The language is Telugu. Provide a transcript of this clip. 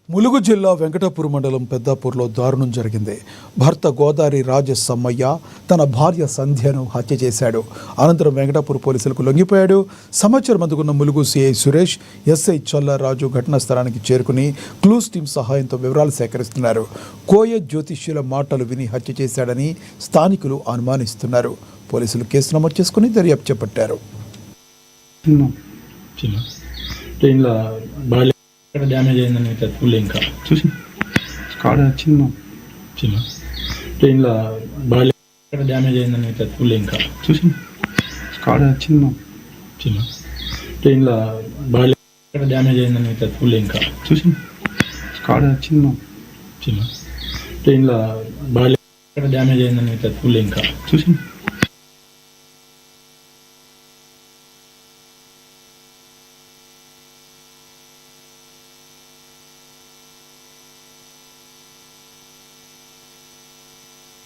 ములుగు జిల్లా వెంకటాపూర్ మండలం పెద్దాపూర్లో దారుణం జరిగింది. భర్త గోదారి రాజసమ్మయ్య తన భార్య సంధ్యను హత్య చేశాడు. అనంతరం వెంకటాపూర్ పోలీసులకు లొంగిపోయాడు. సమాచారం అందుకున్న ములుగు సిఐ సురేష్, ఎస్ఐ చల్లారాజు ఘటనా స్థలానికి చేరుకుని క్లూస్ టీం సహాయంతో వివరాలు సేకరిస్తున్నారు. కోయ జ్యోతిష్యుల మాటలు విని హత్య చేశాడని స్థానికులు అనుమానిస్తున్నారు. పోలీసులు కేసు నమోదు చేసుకుని దర్యాప్తు చేపట్టారు. డ్యామేజ్ అయిందని ఫుల్ ఇంకా చూసి స్కాడ్ చిన్న చిన్న ట్రైన్లో బాగా డ్యామేజ్ అయిందని ఫుల్ ఇంకా చూసి స్కాడ్ చిన్న చిన్న ట్రైన్లో బాగా డ్యామేజ్ అయిందని ఫుల్ ఇంకా చూసి స్కాడ్ చిన్న చిన్న ట్రైన్లో బాగా డ్యామేజ్ అయిందని ఫుల్ ఇంకా చూసి